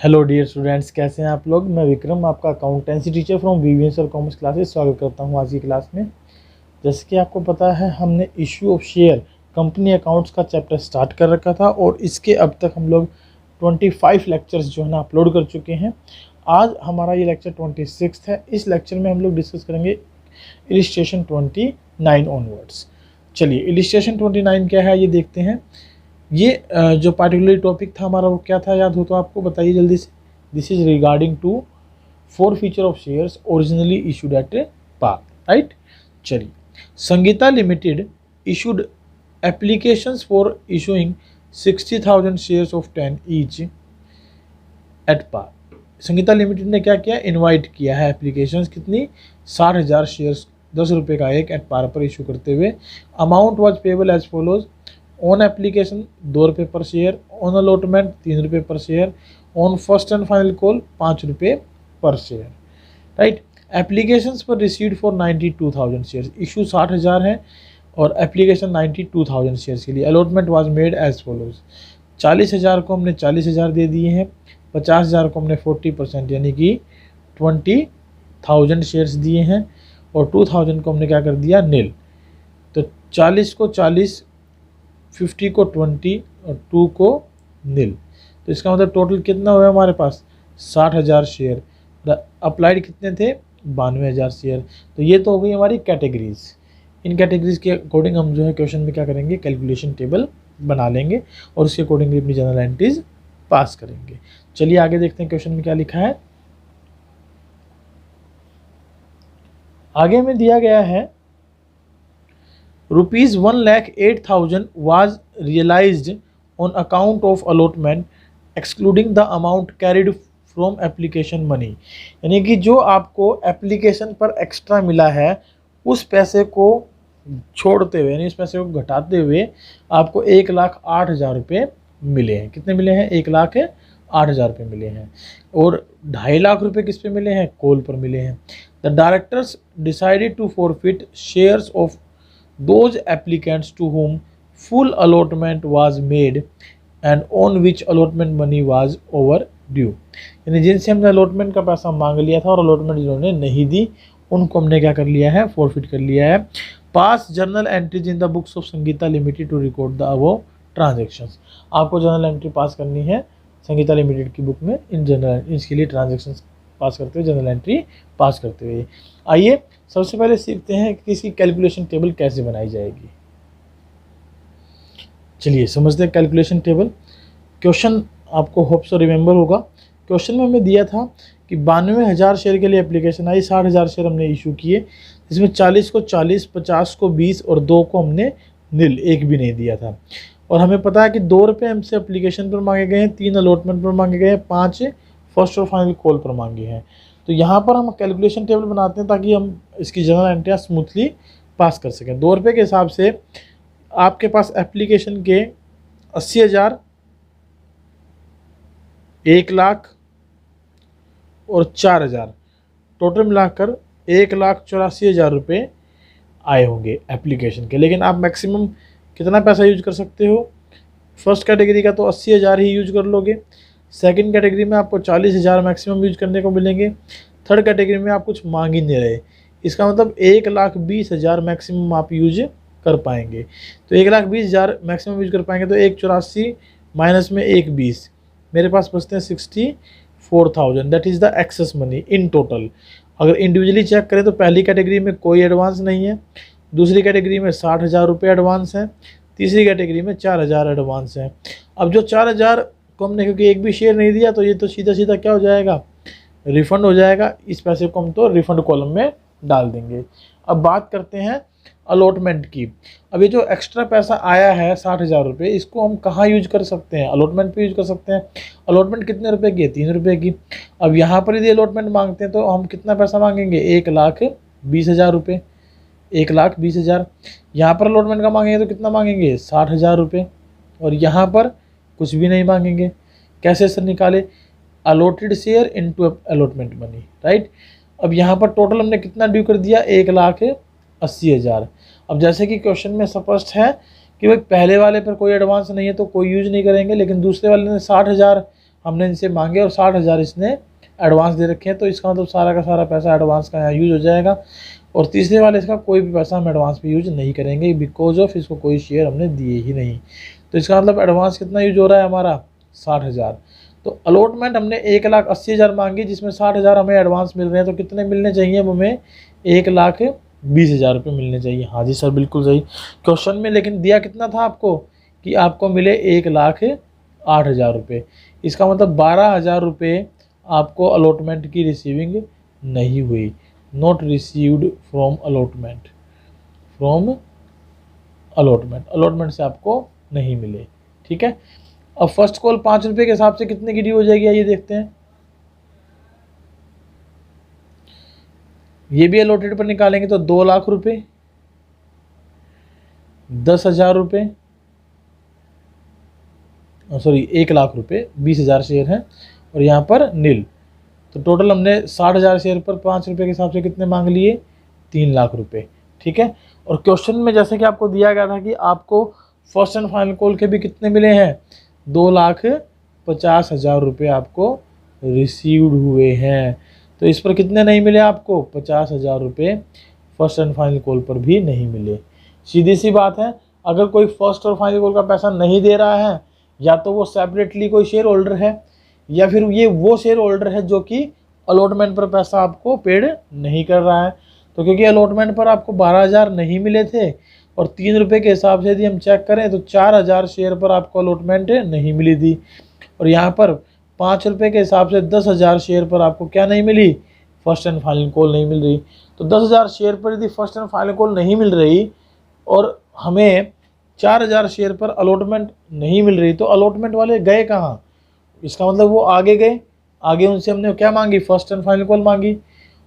Hello dear students, कैसे हैं आप लोग। मैं विक्रम, आपका अकाउंटेंसी टीचर फ्रॉम वीवीएस और कॉमर्स क्लासेस स्वागत करता हूं आज की क्लास में। जैसे कि आपको पता है, हमने issue of share company accounts का चैप्टर स्टार्ट कर रखा था और इसके अब तक हम लोग 25 लेक्चर्स जो है ना अपलोड कर चुके हैं। आज हमारा ये लेक्चर 26 है। इस लेक्चर में हम लोग डिस्कस करेंगे इलिस्ट्रेशन 29 ऑनवर्ड्स। चलिए, इलिस्ट्रेशन 29 क्या है ये देखते हैं। ये जो पार्टिकुलर टॉपिक था हमारा वो क्या था, याद हो तो आपको बताइए जल्दी से। This is regarding to forfeiture of shares originally issued at par, right. चलिए, Sangeeta limited issued applications for issuing 60,000 shares of 10 each at par. Sangeeta limited ने क्या किया, इनवाइट किया है एप्लीकेशंस कितनी, 60,000 शेयर्स 10 रुपये का एक एट पार पर इशू करते हुए। Amount was payable as follows. On application 2 रुपये पर शेयर, ऑन अलॉटमेंट 3 रुपये per share, on first and final call 5 रुपये per share, right. Applications were received for 92,000 shares. Issue 60,000 है और एप्लीकेशन 92,000 शेयर्स के लिए। Allotment was made as follows. 40,000 को हमने 40,000 दे दिए हैं, 50,000 को हमने 40% यानी कि 20,000 शेयर्स दिए हैं और 2,000 को हमने क्या कर दिया, नील। तो 40 को 40, 50 को 20 और 2 को नील। तो इसका मतलब टोटल कितना हुआ हमारे पास, 60,000 शेयर। अप्लाइड कितने थे, 92,000 शेयर। तो ये तो हो गई हमारी कैटेगरीज। इन कैटेगरीज के अकॉर्डिंग हम जो है क्वेश्चन में क्या करेंगे, कैलकुलेशन टेबल बना लेंगे और उसके अकॉर्डिंगली अपनी जनरल एंट्रीज पास करेंगे। चलिए आगे देखते हैं क्वेश्चन में क्या लिखा है। आगे में दिया गया है rupees 1,08,000 was realized on account of allotment excluding the amount carried from application money। यानी कि जो आपको एप्लीकेशन पर एक्स्ट्रा मिला है उस पैसे को छोड़ते हुए, यानी उस पैसे को घटाते हुए आपको 1,08,000 रुपये मिले हैं। कितने मिले हैं, 1,08,000 रुपये मिले हैं। और 2.5 लाख रुपये किस पे मिले हैं, कॉल पर मिले हैं। The directors decided to forfeit shares of those applicants to whom full allotment was made and on which allotment money was overdue। यानी जिनसे हमने अलॉटमेंट का पैसा मांग लिया था और अलॉटमेंट जिन्होंने नहीं दी उनको हमने क्या कर लिया है, फॉरफिट कर लिया है। Pass journal entries in the books of Sangeeta limited to record the above transactions. आपको जर्नल एंट्री पास करनी है संगीता लिमिटेड की बुक में, इन जनरल इसके लिए ट्रांजेक्शंस पास करते हुए, जनरल एंट्री पास करते हुए। आइए सबसे पहले सीखते हैं कि इसकी कैलकुलेशन टेबल कैसे बनाई जाएगी। चलिए समझते हैं कैलकुलेशन टेबल। क्वेश्चन आपको होप सो रिमेंबर होगा। क्वेश्चन में हमें दिया था कि 92,000 शेयर के लिए एप्लीकेशन आई, 60,000 शेयर हमने इशू किए, जिसमें 40 को 40, 50 को 20 और 2 को हमने नील, एक भी नहीं दिया था। और हमें पता है कि 2 रुपये हमसे एप्लीकेशन पर मांगे गए हैं, 3 अलॉटमेंट पर मांगे गए हैं, 5 फर्स्ट और फाइनल कॉल पर मांगे हैं। तो यहाँ पर हम कैलकुलेशन टेबल बनाते हैं ताकि हम इसकी जनरल एंट्रियाँ स्मूथली पास कर सकें। 2 रुपये के हिसाब से आपके पास एप्लीकेशन के 80,000, 1 लाख और 4,000 टोटल मिलाकर 1,84,000 रुपये आए होंगे एप्लीकेशन के। लेकिन आप मैक्सिमम कितना पैसा यूज कर सकते हो, फर्स्ट कैटेगरी का तो 80,000 ही यूज कर लोगे, सेकंड कैटेगरी में आपको 40,000 मैक्सिमम यूज करने को मिलेंगे, थर्ड कैटेगरी में आप कुछ मांग ही नहीं रहे। इसका मतलब 1,20,000 मैक्सिमम आप यूज कर पाएंगे। तो 1,20,000 मैक्सिमम यूज कर पाएंगे तो 1,84 माइनस में 1,20, मेरे पास बचते हैं 64,000। That is the excess money in total. अगर इंडिविजुअली चेक करें तो पहली कैटेगरी में कोई एडवांस नहीं है, दूसरी कैटेगरी में 60,000 रुपये एडवांस हैं, तीसरी कैटेगरी में 4,000 एडवांस हैं। अब जो 4,000 को हमने क्योंकि एक भी शेयर नहीं दिया तो ये तो सीधा सीधा क्या हो जाएगा, रिफ़ंड हो जाएगा। इस पैसे को हम तो रिफ़ंड कॉलम में डाल देंगे। अब बात करते हैं अलॉटमेंट की। अब ये जो एक्स्ट्रा पैसा आया है 60,000 रुपये, इसको हम कहाँ यूज कर सकते हैं, अलॉटमेंट पे यूज कर सकते हैं। अलॉटमेंट कितने रुपए की है, 3 रुपये की। अब यहाँ पर यदि अलॉटमेंट मांगते हैं तो हम कितना पैसा मांगेंगे, 1,20,000 रुपये, 1,20,000। यहाँ पर अलॉटमेंट का मांगेंगे तो कितना मांगेंगे, 60,000 रुपये। और यहाँ पर कुछ भी नहीं मांगेंगे। कैसे सर निकाले, allotted share into allotment money, right. अब यहाँ पर टोटल हमने कितना ड्यू कर दिया, 1,80,000। अब जैसे कि क्वेश्चन में स्पष्ट है कि भाई पहले वाले पर कोई एडवांस नहीं है तो कोई यूज नहीं करेंगे, लेकिन दूसरे वाले ने 60,000 हमने इनसे मांगे और 60,000 इसने एडवांस दे रखे हैं, तो इसका मतलब सारा का सारा पैसा एडवांस का यहाँ यूज हो जाएगा। और तीसरे वाले इसका कोई भी पैसा हम एडवांस पे यूज नहीं करेंगे, बिकॉज ऑफ इसको कोई शेयर हमने दिए ही नहीं। तो इसका मतलब एडवांस कितना यूज हो रहा है हमारा, 60,000। तो अलॉटमेंट हमने 1,80,000 मांगी, जिसमें 60,000 हमें एडवांस मिल रहे हैं, तो कितने मिलने चाहिए अब हमें, 1,20,000 रुपये मिलने चाहिए। हाँ जी सर बिल्कुल सही क्वेश्चन में, लेकिन दिया कितना था आपको कि आपको मिले 1,08,000 रुपये। इसका मतलब 12,000 रुपये आपको अलॉटमेंट की रिसीविंग नहीं हुई, not received from allotment, allotment से आपको नहीं मिले। ठीक है, अब फर्स्ट कॉल 5 रुपये के हिसाब से कितने की ड्यू हो जाएगी, आइए देखते हैं। ये भी अलॉटेड पर निकालेंगे तो 2 लाख रुपए, 10,000 रुपये, सॉरी 1 लाख रुपए, 20,000 शेयर हैं और यहाँ पर नील। तो टोटल हमने 60,000 शेयर पर 5 रुपये के हिसाब से कितने मांग लिए, 3 लाख रुपए। ठीक है, और क्वेश्चन में जैसे कि आपको दिया गया था कि आपको फर्स्ट एंड फाइनल कॉल के भी कितने मिले हैं, 2,50,000 रुपये आपको रिसीव्ड हुए हैं। तो इस पर कितने नहीं मिले आपको, 50,000 रुपये फर्स्ट एंड फाइनल कॉल पर भी नहीं मिले। सीधी सी बात है, अगर कोई फर्स्ट और फाइनल कॉल का पैसा नहीं दे रहा है, या तो वो सेपरेटली कोई शेयर होल्डर है, या फिर ये वो शेयर होल्डर है जो कि अलॉटमेंट पर पैसा आपको पेड नहीं कर रहा है। तो क्योंकि अलॉटमेंट पर आपको 12,000 नहीं मिले थे और 3 रुपये के हिसाब से यदि हम चेक करें तो 4,000 शेयर पर आपको अलॉटमेंट नहीं मिली थी, और यहाँ पर 5 रुपये के हिसाब से 10,000 शेयर पर आपको क्या नहीं मिली, फर्स्ट एंड फाइनल कॉल नहीं मिल रही। तो 10,000 शेयर पर यदि फर्स्ट एंड फाइनल कॉल नहीं मिल रही और हमें 4,000 शेयर पर अलॉटमेंट नहीं मिल रही, तो अलॉटमेंट वाले गए कहाँ, इसका मतलब वो आगे गए, आगे उनसे हमने क्या मांगी, फर्स्ट एंड फाइनल कॉल मांगी,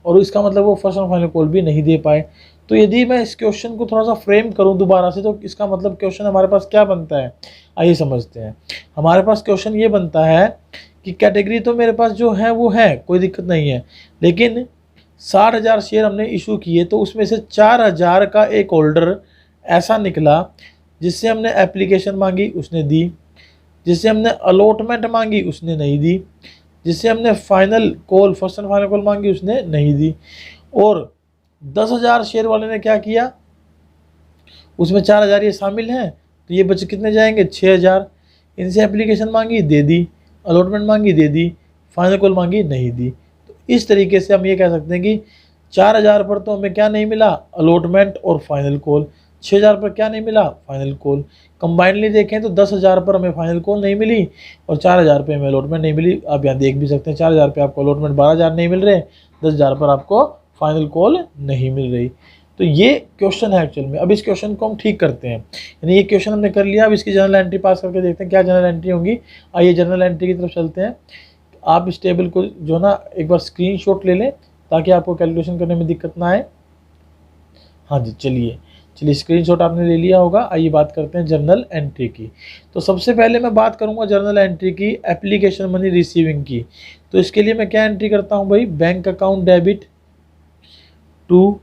और इसका मतलब वो फर्स्ट एंड फाइनल कॉल भी नहीं दे पाए। तो यदि मैं इस क्वेश्चन को थोड़ा सा फ्रेम करूं दोबारा से, तो इसका मतलब क्वेश्चन हमारे पास क्या बनता है, आइए समझते हैं। हमारे पास क्वेश्चन ये बनता है कि कैटेगरी तो मेरे पास जो है वो है, कोई दिक्कत नहीं है, लेकिन 60,000 शेयर हमने इशू किए, तो उसमें से 4,000 का एक होल्डर ऐसा निकला जिससे हमने एप्लीकेशन मांगी उसने दी, जिससे हमने अलॉटमेंट मांगी उसने नहीं दी, जिससे हमने final call first and final call मांगी उसने नहीं दी। और 10,000 शेयर वाले ने क्या किया, उसमें 4,000 ये शामिल हैं, तो ये बच्चे कितने जाएंगे, 6,000। इनसे एप्लीकेशन मांगी दे दी, अलॉटमेंट मांगी दे दी, फाइनल कॉल मांगी नहीं दी। तो इस तरीके से हम ये कह सकते हैं कि 4,000 पर तो हमें क्या नहीं मिला, अलॉटमेंट और फाइनल कॉल, 6,000 पर क्या नहीं मिला, फाइनल कॉल। कंबाइनली देखें तो 10,000 पर हमें फाइनल कॉल नहीं मिली और 4,000 पे हमें अलॉटमेंट नहीं मिली। आप यहाँ देख भी सकते हैं 4,000 पे आपको अलॉटमेंट 12,000 नहीं मिल रहे, 10,000 पर आपको फाइनल कॉल नहीं मिल रही। तो ये क्वेश्चन है एक्चुअल में। अब इस क्वेश्चन को हम ठीक करते हैं, यानी ये क्वेश्चन हमने कर लिया। अब इसकी जनरल एंट्री पास करके देखते हैं क्या जनरल एंट्री होंगी। आइए जनरल एंट्री की तरफ चलते हैं। आप इस टेबल को जो ना एक बार स्क्रीनशॉट ले लें ताकि आपको कैलकुलेशन करने में दिक्कत ना आए। हाँ जी चलिए स्क्रीनशॉट आपने ले लिया होगा। आइए बात करते हैं जर्नल एंट्री की। तो सबसे पहले मैं बात करूंगा जर्नल एंट्री की एप्लीकेशन मनी रिसीविंग की। तो इसके लिए मैं क्या एंट्री करता हूं भाई, bank account debit to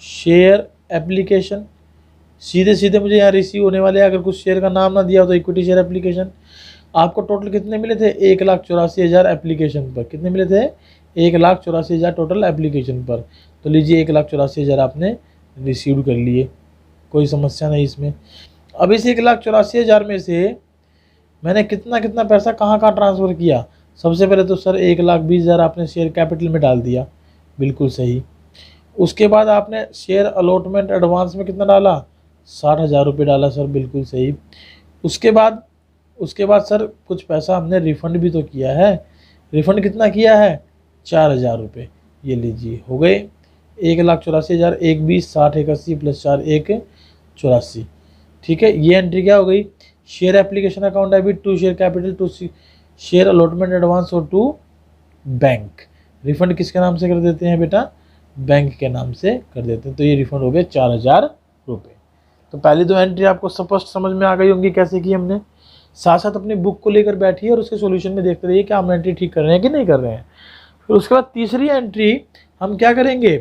share application. सीधे सीधे मुझे यहाँ रिसीव होने वाले, अगर कुछ शेयर का नाम ना दिया हो तो इक्विटी शेयर एप्लीकेशन। आपको टोटल कितने मिले थे, 1,84,000 एप्लीकेशन पर। कितने मिले थे, 1,84,000 टोटल एप्लीकेशन पर। तो लीजिए 1,84,000 आपने रिसीव कर लिए, कोई समस्या नहीं इसमें। अब इस 1,84,000 में से मैंने कितना कितना पैसा कहाँ कहाँ ट्रांसफ़र किया। सबसे पहले तो सर 1,20,000 आपने शेयर कैपिटल में डाल दिया, बिल्कुल सही। उसके बाद आपने शेयर अलॉटमेंट एडवांस में कितना डाला, 60,000 रुपये डाला सर, बिल्कुल सही। उसके बाद सर कुछ पैसा हमने रिफ़ंड भी तो किया है। रिफ़ंड कितना किया है, 4,000 रुपये। ये लीजिए हो गए 1,84,000, 1,20, 60, 81 प्लस 4 1,84। ठीक है, ये एंट्री क्या हो गई, share application account debit to share capital to share allotment advance और टू बैंक। रिफ़ंड किसके नाम से कर देते हैं बेटा, बैंक के नाम से कर देते हैं। तो ये रिफ़ंड हो गए 4,000 रुपये। तो पहली दो एंट्री आपको स्पष्ट समझ में आ गई होंगी कैसे की हमने। साथ साथ अपनी बुक को लेकर बैठिए और उसके सॉल्यूशन में देखते रहिए कि हम एंट्री ठीक कर रहे हैं कि नहीं कर रहे हैं। फिर उसके बाद तीसरी एंट्री हम क्या करेंगे,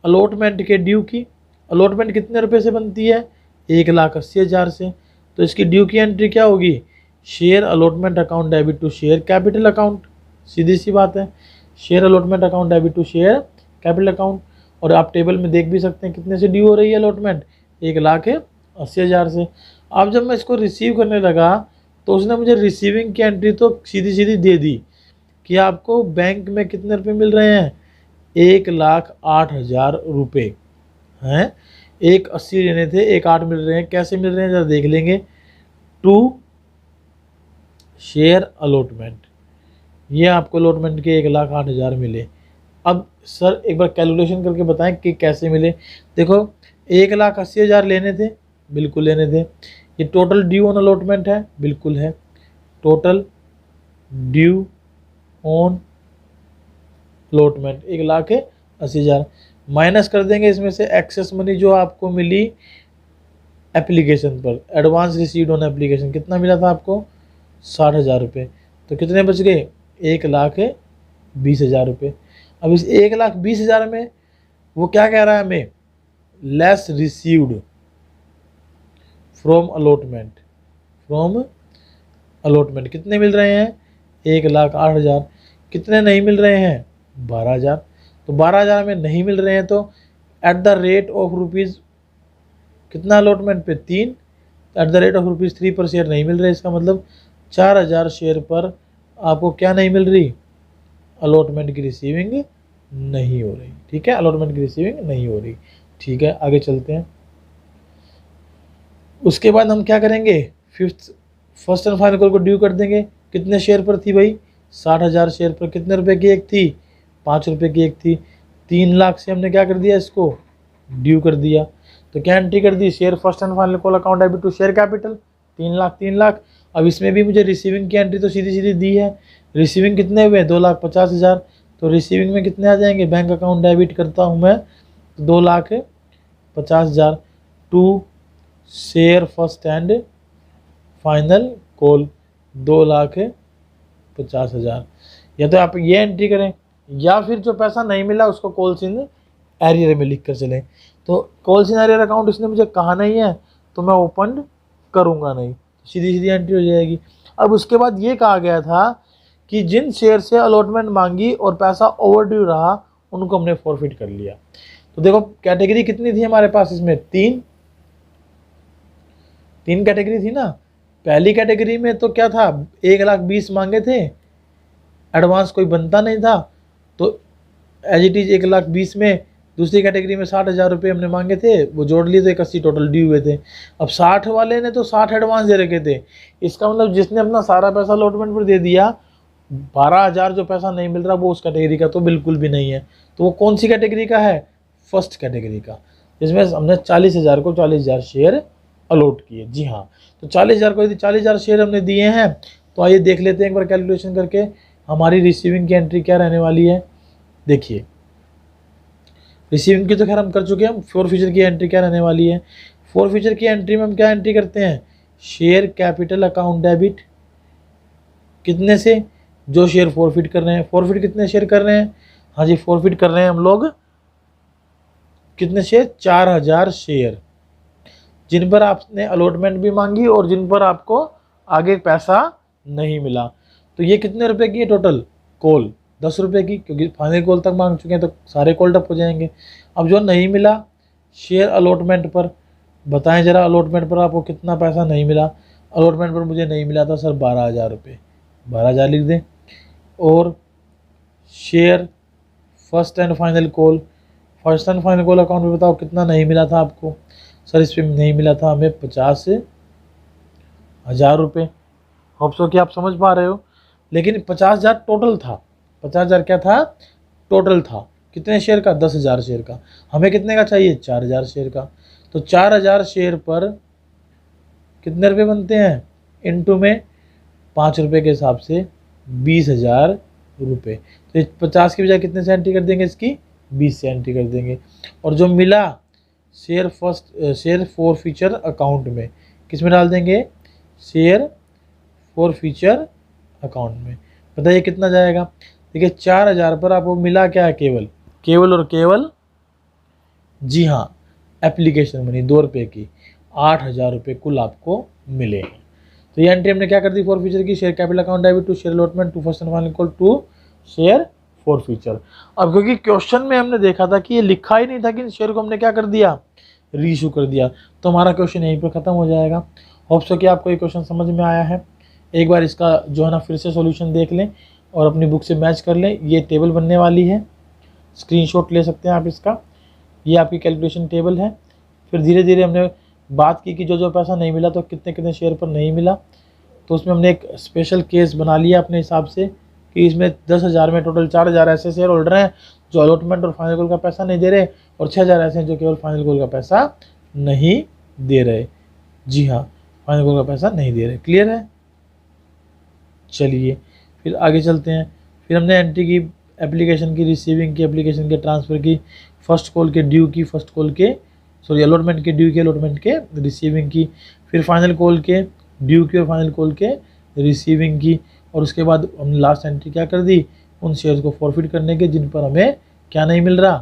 अलॉटमेंट के ड्यू की। अलॉटमेंट कितने रुपए से बनती है, 1,80,000 से। तो इसकी ड्यू की एंट्री क्या होगी, share allotment account debit to share capital account, सीधी सी बात है, share allotment account debit to share capital account. और आप टेबल में देख भी सकते हैं कितने से ड्यू हो रही है अलॉटमेंट, 1,80,000 से। अब जब मैं इसको रिसीव करने लगा तो उसने मुझे रिसीविंग की एंट्री तो सीधी सीधी दे दी कि आपको बैंक में कितने रुपए मिल रहे हैं, 1,08,000 रुपये हैं। 1,80 लेने थे, 1,08 मिल रहे हैं। कैसे मिल रहे हैं जरा देख लेंगे। टू शेयर अलॉटमेंट, ये आपको अलॉटमेंट के 1,08,000 मिले। अब सर एक बार कैलकुलेशन करके बताएं कि कैसे मिले। देखो 1,80,000 लेने थे, बिल्कुल लेने थे। ये टोटल ड्यू ऑन अलॉटमेंट है, बिल्कुल है। Total due on allotment 1,80,000 minus कर देंगे इसमें से एक्सेस मनी जो आपको मिली एप्लीकेशन पर, एडवांस रिसीव्ड ऑन एप्लीकेशन, कितना मिला था आपको, 60,000 रुपये। तो कितने बच गए, 1,20,000 रुपये। अब इस 1,20,000 में वो क्या कह रहा है हमें, less received from allotment, from allotment कितने मिल रहे हैं, 1,08,000। कितने नहीं मिल रहे हैं, 12,000। तो 12,000 में नहीं मिल रहे हैं तो at the rate of rupees कितना अलॉटमेंट पे 3, at the rate of rupees 3 पर शेयर नहीं मिल रहे। इसका मतलब 4,000 शेयर पर आपको क्या नहीं मिल रही, अलॉटमेंट की रिसीविंग नहीं हो रही। ठीक है, अलॉटमेंट की रिसीविंग नहीं हो रही। ठीक है, आगे चलते हैं। उसके बाद हम क्या करेंगे, फर्स्ट एंड फाइनल कॉल को ड्यू कर देंगे। कितने शेयर पर थी भाई, 60,000 शेयर पर। कितने रुपए की एक थी, 5 रुपये की एक थी। 3 लाख से हमने क्या कर दिया, इसको ड्यू कर दिया। तो क्या एंट्री कर दी, share first and final call account debit to share capital 3 lakh, 3 lakh. अब इसमें भी मुझे रिसीविंग की एंट्री तो सीधी सीधी दी है। रिसीविंग कितने हुए, 2,50,000। तो रिसीविंग में कितने आ जाएंगे, बैंक अकाउंट डेबिट करता हूँ मैं, 2,50,000 to share first and final call 2,50,000। या तो आप ये एंट्री करें या फिर जो पैसा नहीं मिला उसको कॉल्स इन एरियर में लिख कर चलें। तो कॉल्स इन एरियर अकाउंट इसने मुझे कहा नहीं है तो मैं ओपन करूँगा नहीं, सीधी सीधी एंट्री हो जाएगी। अब उसके बाद ये कहा गया था कि जिन शेयर से अलॉटमेंट मांगी और पैसा ओवरड्यू रहा उनको हमने फॉरफिट कर लिया। तो देखो कैटेगरी कितनी थी हमारे पास, इसमें तीन कैटेगरी थी ना। पहली कैटेगरी में तो क्या था, 1,20,000 मांगे थे, एडवांस कोई बनता नहीं था, तो एज इट इज 1,20,000 में। दूसरी कैटेगरी में 60,000 रुपये हमने मांगे थे, वो जोड़ लिए तो 81 टोटल ड्यू हुए थे। अब 60 वाले ने तो 60 एडवांस दे रखे थे। इसका मतलब जिसने अपना सारा पैसा अलॉटमेंट पर दे दिया, 12,000 जो पैसा नहीं मिल रहा वो उस कैटेगरी का तो बिल्कुल भी नहीं है। तो वो कौन सी कैटेगरी का है, फर्स्ट कैटेगरी का, जिसमें हमने 40,000 को 40,000 शेयर अलॉट किए। जी हाँ, तो 40,000 को यदि 40,000 शेयर हमने दिए हैं तो आइए देख लेते हैं एक बार कैलकुलेशन करके हमारी रिसीविंग की एंट्री क्या रहने वाली है। देखिए रिसीविंग की तो खैर हम कर चुके हैं, फोर फ्यूचर की एंट्री क्या रहने वाली है। फोर फ्यूचर की एंट्री में हम क्या एंट्री करते हैं, शेयर कैपिटल अकाउंट डेबिट, कितने से, जो शेयर फॉरफिट कर रहे हैं। फॉरफिट कितने शेयर कर रहे हैं, हाँ जी फॉरफिट कर रहे हैं हम लोग कितने शेयर, 4,000 शेयर, जिन पर आपने अलॉटमेंट भी मांगी और जिन पर आपको आगे पैसा नहीं मिला। तो ये कितने रुपए की है टोटल कॉल, 10 रुपये की, क्योंकि फाइनल कॉल तक मांग चुके हैं तो सारे कॉल टप हो जाएंगे। अब जो नहीं मिला शेयर अलॉटमेंट पर, बताएं जरा अलॉटमेंट पर आपको कितना पैसा नहीं मिला। अलॉटमेंट पर मुझे नहीं मिला था सर 12,000 रुपये, 12,000 लिख दें। और share first and final call, first and final call account में बताओ कितना नहीं मिला था आपको, सर इस पर नहीं मिला था हमें 50,000 रुपये। होप सो कि आप समझ पा रहे हो। लेकिन 50,000 टोटल था, 50,000 क्या था, टोटल था। कितने शेयर का, 10,000 शेयर का। हमें कितने का चाहिए, 4,000 शेयर का। तो 4,000 शेयर पर कितने रुपये बनते हैं, इनटू में 5 रुपये के हिसाब से 20,000 रुपये। तो 50 की बजाय कितने से एंट्री कर देंगे, इसकी 20 से एंट्री कर देंगे। और जो मिला शेयर फॉर फ्यूचर अकाउंट में, किस में डाल देंगे, शेयर फॉर फ्यूचर अकाउंट में। बताइए कितना जाएगा। देखिए 4,000 पर आपको मिला क्या है, केवल और केवल, जी हाँ एप्लीकेशन मनी 2 रुपये की, 8,000 रुपये कुल आपको मिले हैं। तो ये एंट्री हमने क्या कर दी फॉर फ्यूचर की, share capital account debit to share allotment to first and final call to share forfeiture. अब क्योंकि क्वेश्चन में हमने देखा था कि ये लिखा ही नहीं था कि शेयर को हमने क्या कर दिया, रीइशू कर दिया, तो हमारा क्वेश्चन यहीं पर खत्म हो जाएगा। होप सो कि आपको ये क्वेश्चन समझ में आया है। एक बार इसका जो है ना फिर से सॉल्यूशन देख लें और अपनी बुक से मैच कर लें। ये टेबल बनने वाली है, स्क्रीनशॉट ले सकते हैं आप इसका, ये आपकी कैलकुलेशन टेबल है। फिर धीरे धीरे हमने बात की कि जो जो पैसा नहीं मिला तो कितने कितने शेयर पर नहीं मिला, तो उसमें हमने एक स्पेशल केस बना लिया अपने हिसाब से कि इसमें 10,000 में टोटल 4,000 ऐसे शेयर होल्डर हैं जो अलॉटमेंट और फाइनल कॉल का पैसा नहीं दे रहे, और 6,000 ऐसे हैं जो केवल फाइनल कॉल का पैसा नहीं दे रहे। जी हाँ, फाइनल कॉल का पैसा नहीं दे रहे। क्लियर है? चलिए फिर आगे चलते हैं। फिर हमने एंट्री की एप्लीकेशन की, रिसीविंग की, एप्लीकेशन के ट्रांसफ़र की, फर्स्ट कॉल के ड्यू की, फर्स्ट कॉल के सॉरी अलॉटमेंट के ड्यू की, अलॉटमेंट के रिसीविंग की, फिर फाइनल कॉल के ड्यू की और फाइनल कॉल के रिसीविंग की, और उसके बाद हमने लास्ट एंट्री क्या कर दी, उन शेयर्स को फॉरफिट करने के जिन पर हमें क्या नहीं मिल रहा,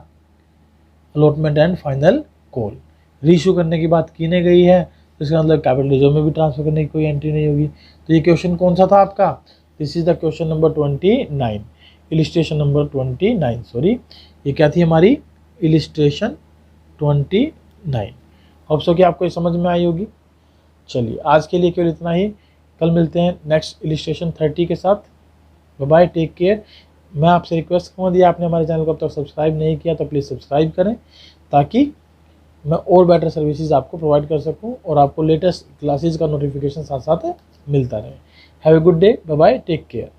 allotment and final call. Reissue करने की बात की नहीं गई है, तो इसका मतलब कैपिटल रिजर्व में भी ट्रांसफर करने की कोई एंट्री नहीं होगी। तो ये क्वेश्चन कौन सा था आपका, this is the question number 29, illustration number 29, sorry ये क्या थी हमारी, इलिस्ट्रेशन 29। होप सो कि आपको ये समझ में आई होगी। चलिए आज के लिए केवल इतना ही, कल मिलते हैं नेक्स्ट इलिस्ट्रेशन 30 के साथ। Bye bye, take care. मैं आपसे रिक्वेस्ट करूँगा, यदि आपने हमारे चैनल को अब तक सब्सक्राइब नहीं किया तो प्लीज़ सब्सक्राइब करें, ताकि मैं और बेटर सर्विसेज आपको प्रोवाइड कर सकूं और आपको लेटेस्ट क्लासेस का नोटिफिकेशन साथ साथ मिलता रहे। Have a good day, bye bye, take care.